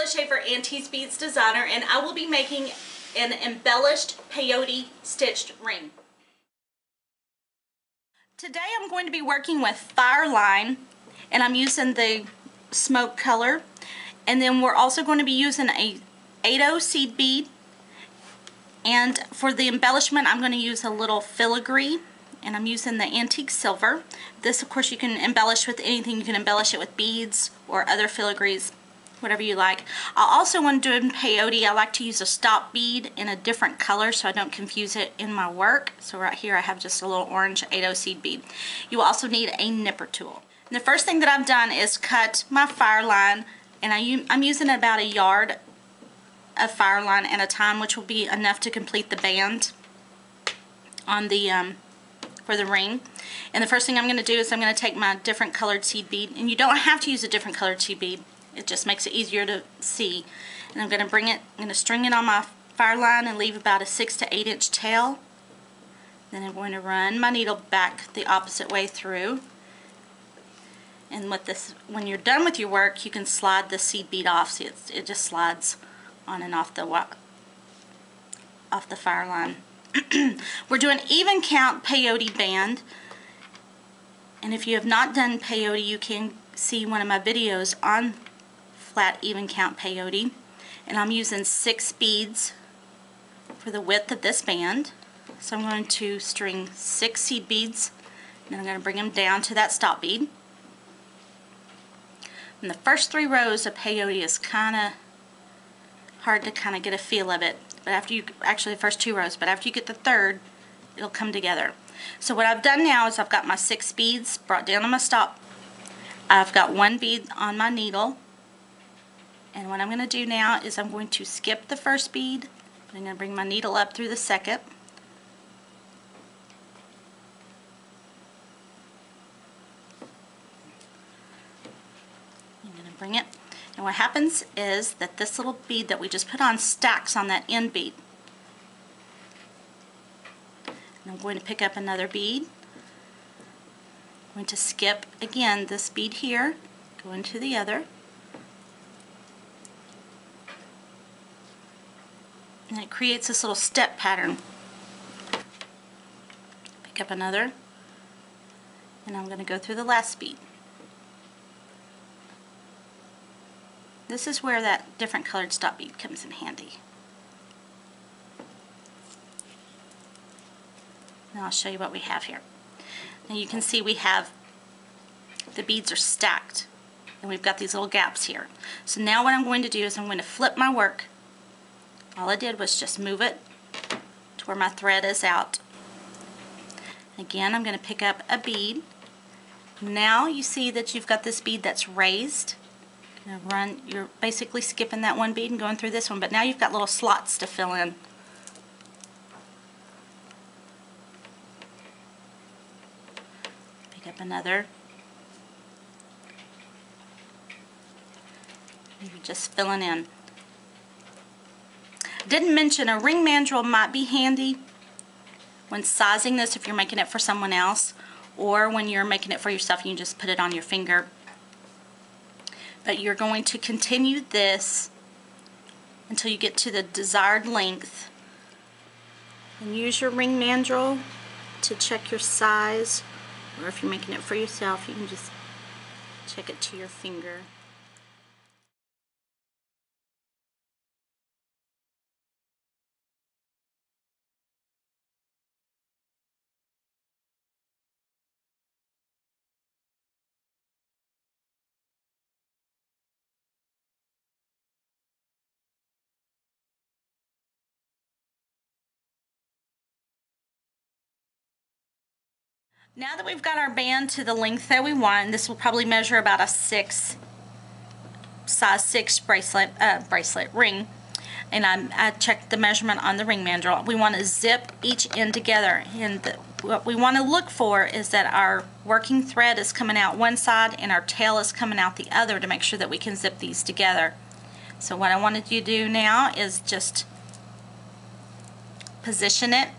Karla Schafer, Antiques Beads designer, and I will be making an embellished peyote stitched ring. Today I'm going to be working with Fireline, and I'm using the smoke color, and then we're also going to be using a 8/0 seed bead, and for the embellishment I'm going to use a little filigree, and I'm using the antique silver. This, of course, you can embellish with anything. You can embellish it with beads or other filigrees, whatever you like. I also, when doing peyote, I like to use a stop bead in a different color so I don't confuse it in my work. So right here I have just a little orange 8/0 seed bead. You will also need a nipper tool. And the first thing that I've done is cut my Fireline, and I'm using about a yard of Fireline at a time, which will be enough to complete the band on the for the ring. And the first thing I'm going to do is I'm going to take my different colored seed bead, and you don't have to use a different colored seed bead. It just makes it easier to see. And I'm going to bring it, I'm going to string it on my Fireline and leave about a 6 to 8 inch tail. Then I'm going to run my needle back the opposite way through. And with this, when you're done with your work, you can slide the seed bead off. See, it just slides on and off the Fireline. We're doing even count peyote band, and if you have not done peyote, you can see one of my videos on flat even count peyote. And I'm using 6 beads for the width of this band, so I'm going to string 6 seed beads, and then I'm going to bring them down to that stop bead. And the first 3 rows of peyote is kind of hard to kind of get a feel of it. But after you, actually the first 2 rows, but after you get the third, it'll come together. So what I've done now is I've got my 6 beads brought down on my stop. I've got 1 bead on my needle. And what I'm going to do now is I'm going to skip the first bead. I'm going to bring my needle up through the second. I'm going to bring it. And what happens is that this little bead that we just put on stacks on that end bead. And I'm going to pick up another bead. I'm going to skip again this bead here, go into the other. And it creates this little step pattern. Pick up another, and I'm going to go through the last bead. This is where that different colored stop bead comes in handy. Now I'll show you what we have here. Now you can see we have, the beads are stacked, and we've got these little gaps here. So now what I'm going to do is I'm going to flip my work. All I did was just move it to where my thread is out. Again, I'm going to pick up a bead. Now you see that you've got this bead that's raised. You're basically skipping that 1 bead and going through this one, but now you've got little slots to fill in. Pick up another. You're just filling in. Didn't mention a ring mandrel might be handy when sizing this if you're making it for someone else, or when you're making it for yourself, you can just put it on your finger. But you're going to continue this until you get to the desired length. And use your ring mandrel to check your size, or if you're making it for yourself, you can just check it to your finger. Now that we've got our band to the length that we want, this will probably measure about a size 6 bracelet ring, and I checked the measurement on the ring mandrel. We want to zip each end together, and what we want to look for is that our working thread is coming out one side and our tail is coming out the other to make sure that we can zip these together. So what I wanted you to do now is just position it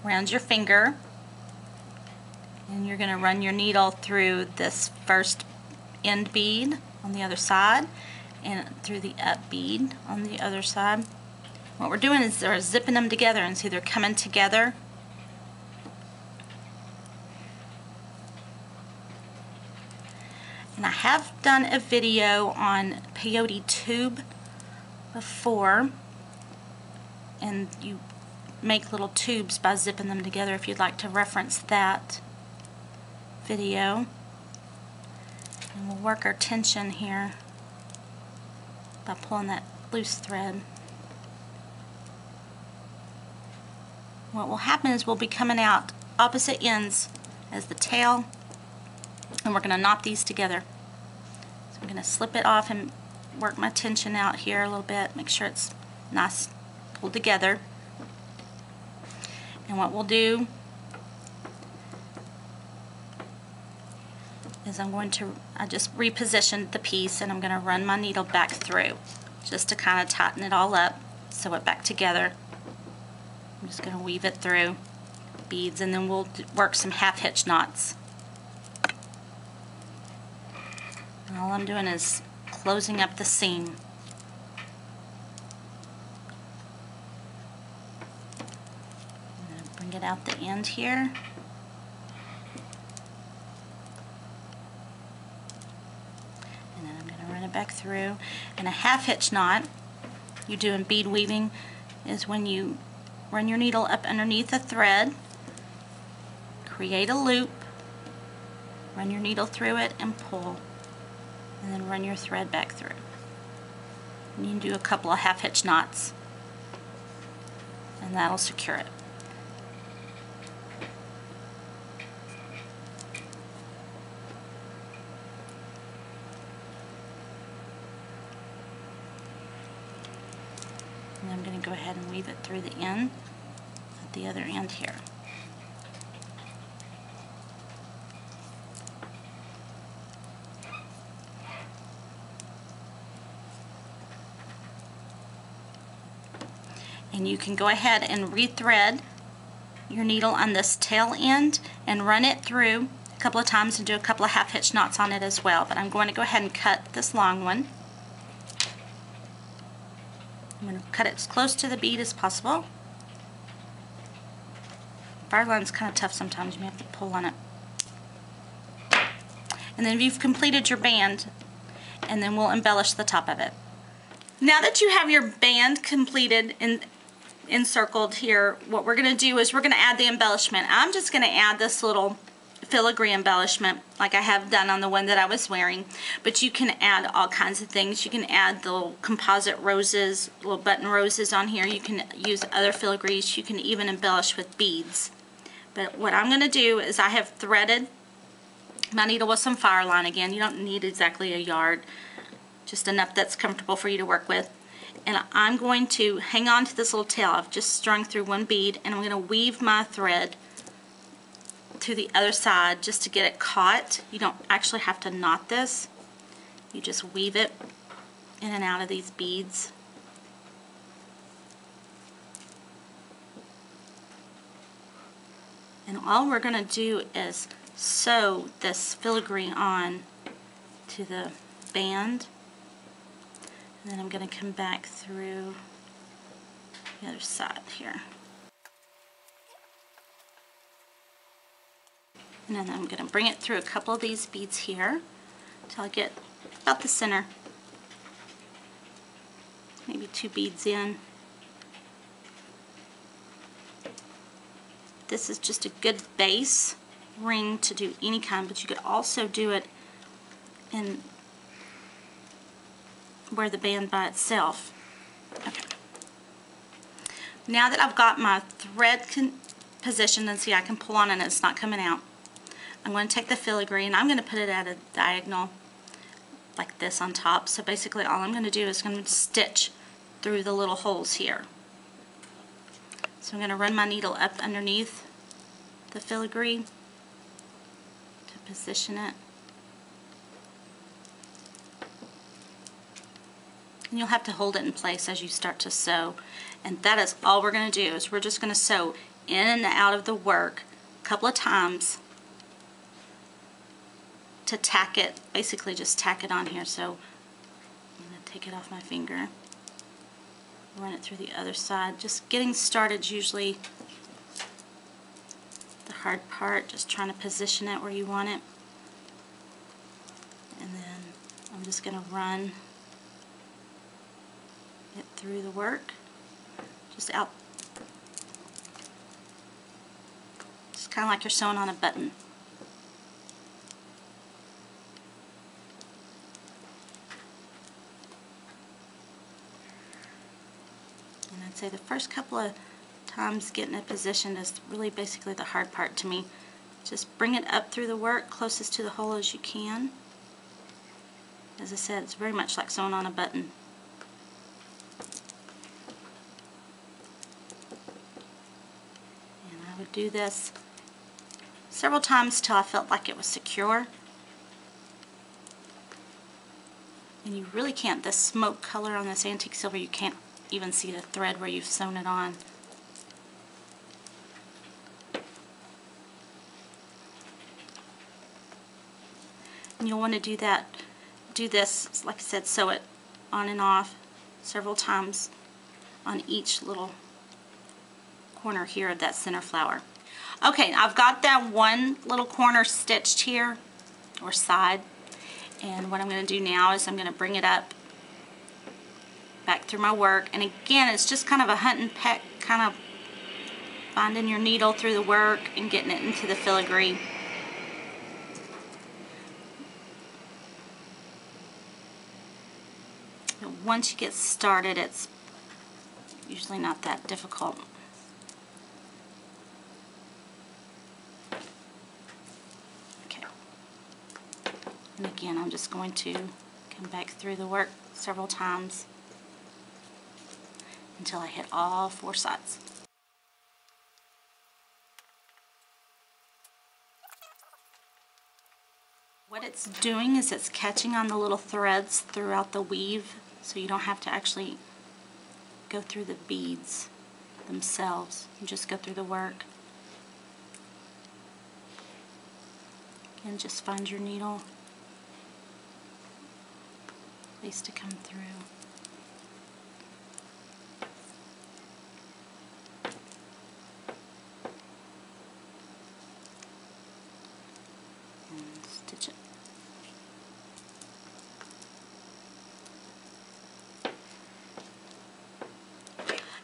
around your finger, and you're going to run your needle through this first end bead on the other side, and through the up bead on the other side. What we're doing is they're zipping them together, and see they're coming together. And I have done a video on peyote tube before, and you make little tubes by zipping them together if you'd like to reference that video. And we'll work our tension here by pulling that loose thread. What will happen is we'll be coming out opposite ends as the tail, and we're going to knot these together. So I'm going to slip it off and work my tension out here a little bit, make sure it's nice pulled together. And what we'll do is I just repositioned the piece, and I'm going to run my needle back through just to kind of tighten it all up, sew it back together. I'm just going to weave it through beads, and then we'll work some half hitch knots. And all I'm doing is closing up the seam. Bring it out the end here. And then I'm going to run it back through. And a half hitch knot you do in bead weaving is when you run your needle up underneath the thread, create a loop, run your needle through it and pull, and then run your thread back through. And you can do a couple of half hitch knots, and that'll secure it. And I'm going to go ahead and weave it through the end at the other end here. And you can go ahead and rethread your needle on this tail end and run it through a couple of times and do a couple of half hitch knots on it as well. But I'm going to go ahead and cut this long one. I'm going to cut it as close to the bead as possible. Fire line's kind of tough sometimes, you may have to pull on it. And then you've completed your band, and then we'll embellish the top of it. Now that you have your band completed and encircled here, what we're going to do is we're going to add the embellishment. I'm just going to add this little filigree embellishment like I have done on the one that I was wearing, but you can add all kinds of things. You can add the little composite roses, little button roses on here. You can use other filigrees. You can even embellish with beads. But what I'm going to do is I have threaded my needle with some fire line again. You don't need exactly a yard, just enough that's comfortable for you to work with. And I'm going to hang on to this little tail. I've just strung through one bead, and I'm going to weave my thread to the other side just to get it caught. You don't actually have to knot this. You just weave it in and out of these beads. And all we're going to do is sew this filigree on to the band. And then I'm going to come back through the other side here. And then I'm going to bring it through a couple of these beads here until I get about the center. Maybe 2 beads in. This is just a good base ring to do any kind, but you could also do it in wear the band by itself. Okay. Now that I've got my thread positioned, and see I can pull on it and it's not coming out, I'm going to take the filigree and I'm going to put it at a diagonal like this on top. So basically all I'm going to do is I'm going to stitch through the little holes here. So I'm going to run my needle up underneath the filigree to position it. And you'll have to hold it in place as you start to sew. And that is all we're going to do, is we're just going to sew in and out of the work a couple of times to tack it, basically just tack it on here. So I'm going to take it off my finger. Run it through the other side. Just getting started is usually the hard part, just trying to position it where you want it. And then I'm just going to run it through the work, just out, just kind of like you're sewing on a button. And I'd say the first couple of times getting it positioned is really basically the hard part to me. Just bring it up through the work closest to the hole as you can. As I said, it's very much like sewing on a button. And I would do this several times till I felt like it was secure. And you really can't, this smoke color on this antique silver, you can't even see the thread where you've sewn it on. And you'll want to do this, like I said, sew it on and off several times on each little corner here of that center flower. Okay, I've got that one little corner stitched here, or side, and what I'm going to do now is I'm going to bring it up back through my work, and again it's just kind of a hunt and peck, kind of finding your needle through the work and getting it into the filigree. Once you get started, it's usually not that difficult. Okay. And again, I'm just going to come back through the work several times until I hit all four sides. What it's doing is it's catching on the little threads throughout the weave, so you don't have to actually go through the beads themselves. You just go through the work. And just find your needle place to come through. And stitch it.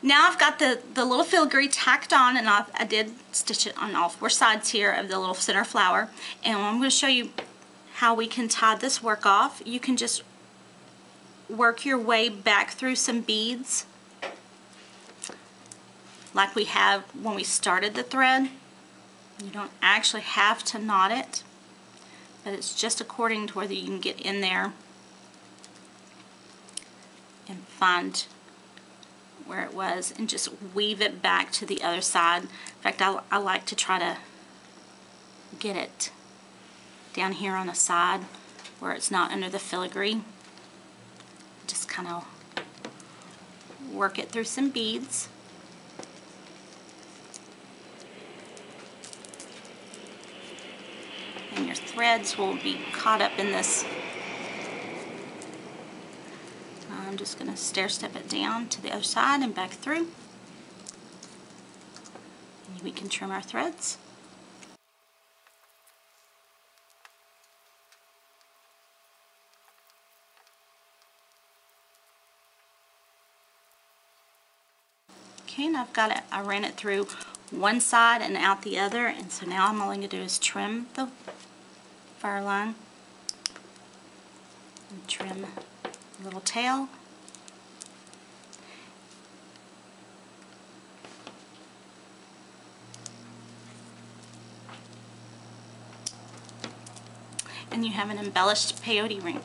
Now I've got the little filigree tacked on, and I did stitch it on all four sides here of the little center flower. And I'm going to show you how we can tie this work off. You can just work your way back through some beads like we have when we started the thread. You don't actually have to knot it, but it's just according to whether you can get in there and find where it was and just weave it back to the other side. In fact, I like to try to get it down here on the side where it's not under the filigree. Just kind of work it through some beads. And your threads will be caught up in this. I'm just going to stair step it down to the other side and back through. And we can trim our threads. Okay, and I've got it, I ran it through one side and out the other, and so now I'm only going to do is trim the fire line and trim the little tail. And you have an embellished peyote ring.